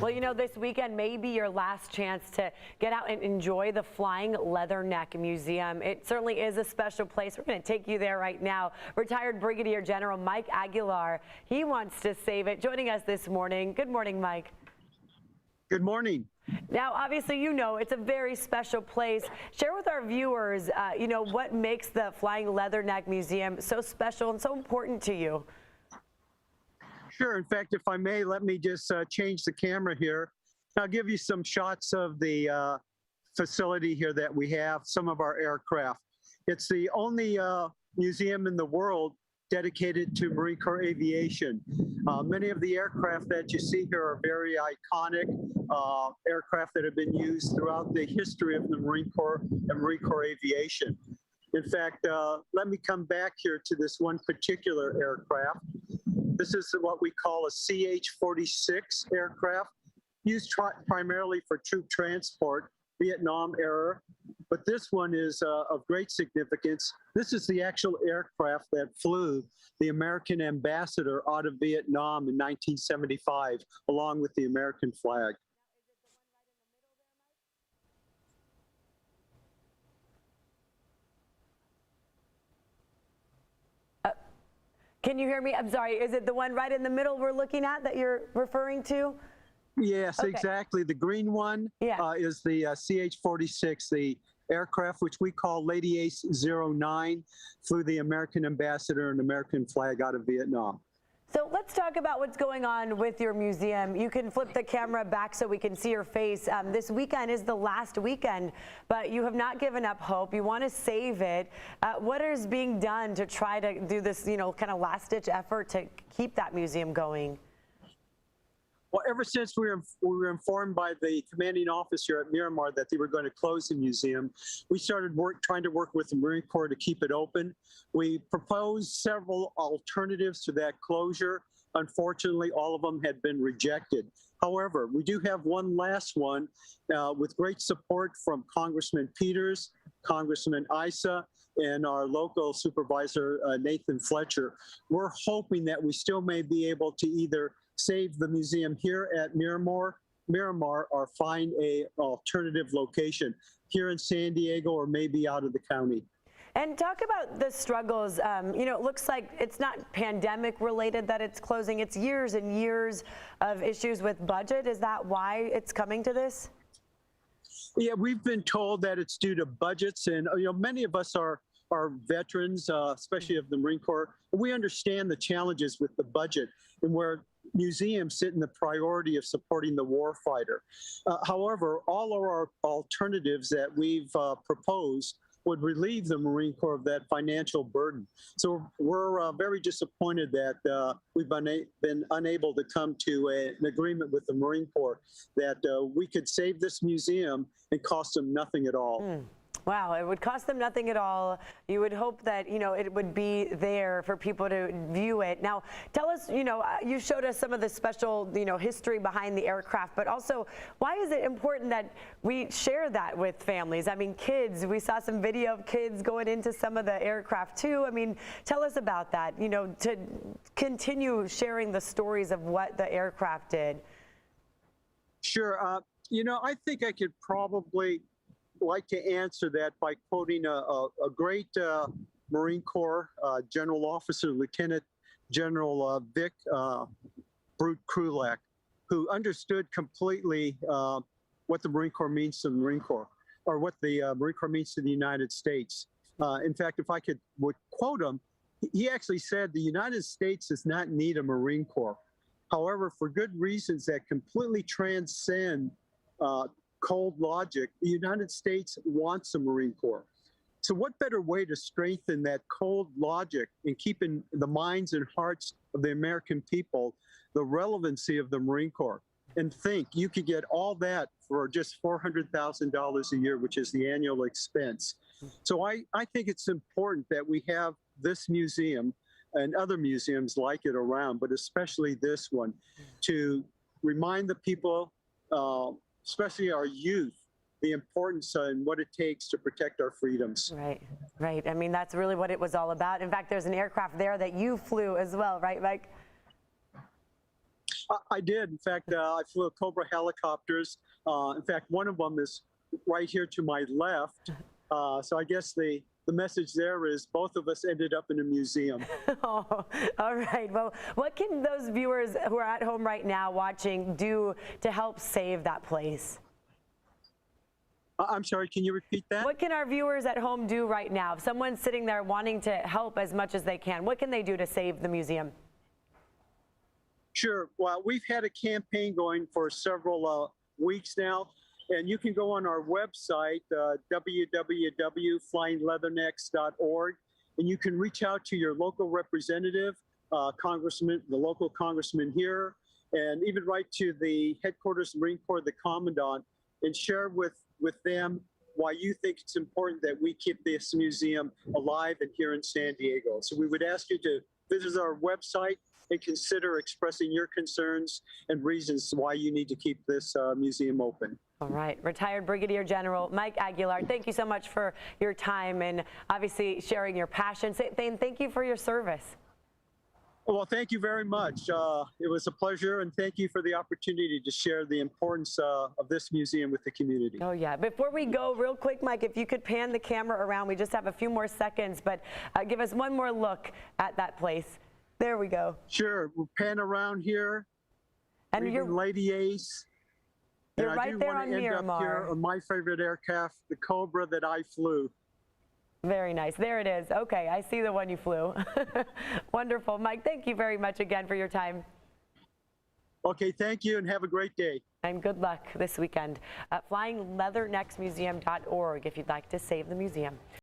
Well, you know, this weekend may be your last chance to get out and enjoy the Flying Leatherneck Museum. It certainly is a special place. We're going to take you there right now. Retired Brigadier General Mike Aguilar, he wants to save it. Joining us this morning. Good morning, Mike. Good morning. Now, obviously, you know, it's a very special place. Share with our viewers, you know, what makes the Flying Leatherneck Museum so special and so important to you. Sure. In fact, if I may, let me just change the camera here. I'll give you some shots of the facility here that we have, some of our aircraft. It's the only museum in the world dedicated to Marine Corps aviation. Many of the aircraft that you see here are very iconic aircraft that have been used throughout the history of the Marine Corps and Marine Corps aviation. In fact, let me come back here to this one particular aircraft. This is what we call a CH-46 aircraft, used primarily for troop transport, Vietnam era. But this one is of great significance. This is the actual aircraft that flew the American ambassador out of Vietnam in 1975, along with the American flag. Can you hear me? I'm sorry. Is it the one right in the middle we're looking at that you're referring to? Yes, okay. Exactly. The green one is the CH-46, the aircraft which we call Lady Ace 09, flew the American ambassador and American flag out of Vietnam. So let's talk about what's going on with your museum. You can flip the camera back so we can see your face. This weekend is the last weekend, but you have not given up hope. You want to save it. What is being done to try to do this, you know, kind of last-ditch effort to keep that museum going? Well, ever since we were informed by the commanding officer at Miramar that they were going to close the museum, we started trying to work with the Marine Corps to keep it open. We proposed several alternatives to that closure. Unfortunately, all of them had been rejected. However, we do have one last one with great support from Congressman Peters, Congressman Issa, and our local supervisor, Nathan Fletcher. We're hoping that we still may be able to either save the museum here at Miramar, or find a alternative location here in San Diego or maybe out of the county. And talk about the struggles. You know, it looks like it's not pandemic related that it's closing. It's years and years of issues with budget. Is that why it's coming to this? Yeah, we've been told that it's due to budgets, and you know, many of us are veterans, especially of the Marine Corps. We understand the challenges with the budget and where museums sit in the priority of supporting the warfighter. However, all of our alternatives that we've proposed would relieve the Marine Corps of that financial burden. So we're very disappointed that we've been unable to come to an agreement with the Marine Corps that we could save this museum and cost them nothing at all. Wow, it would cost them nothing at all. You would hope that, you know, it would be there for people to view it. Now, tell us, you know, you showed us some of the special, you know, history behind the aircraft, but also why is it important that we share that with families? I mean, kids, we saw some video of kids going into some of the aircraft too. I mean, tell us about that, you know, to continue sharing the stories of what the aircraft did. Sure. You know, I think I could probably like to answer that by quoting a great Marine Corps General Officer, Lieutenant General Vic Brute Krulak, who understood completely what the Marine Corps means to the Marine Corps, or what the Marine Corps means to the United States. In fact, if I would quote him, he actually said the United States does not need a Marine Corps. However, for good reasons that completely transcend cold logic, the United States wants a Marine Corps. So what better way to strengthen that cold logic and keep in the minds and hearts of the American people the relevancy of the Marine Corps? And think, you could get all that for just $400,000 a year, which is the annual expense. So I think it's important that we have this museum and other museums like it around, but especially this one, to remind the people, especially our youth, the importance and what it takes to protect our freedoms. Right, right. I mean, that's really what it was all about. In fact, there's an aircraft there that you flew as well, right, Mike? I did. In fact, I flew a Cobra helicopters. In fact, one of them is right here to my left. So I guess the message there is both of us ended up in a museum. Oh, all right. Well, what can those viewers who are at home right now watching do to help save that place? I'm sorry, can you repeat that? What can our viewers at home do right now? If someone's sitting there wanting to help as much as they can, what can they do to save the museum? Sure. Well, we've had a campaign going for several weeks now, and you can go on our website, www.flyingleathernecks.org, and you can reach out to your local representative, congressman, the local congressman here, and even write to the headquarters Marine Corps, the commandant, and share with them why you think it's important that we keep this museum alive and here in San Diego. So we would ask you to visit our website and consider expressing your concerns and reasons why you need to keep this museum open. All right. Retired Brigadier General Mike Aguilar, thank you so much for your time and obviously sharing your passion. Thank you for your service. Well, thank you very much. It was a pleasure, and thank you for the opportunity to share the importance of this museum with the community. Oh, yeah. Before we go, real quick, Mike, if you could pan the camera around. We just have a few more seconds, but give us one more look at that place. There we go. Sure. We'll pan around here. And you're Lady Ace. You're and right I do there want on to end Miramar. up here on my favorite aircraft, the Cobra that I flew. Very nice. There it is. Okay, I see the one you flew. Wonderful. Mike, thank you very much again for your time. Okay, thank you, and have a great day. And good luck this weekend at flyingleathernecksmuseum.org if you'd like to save the museum.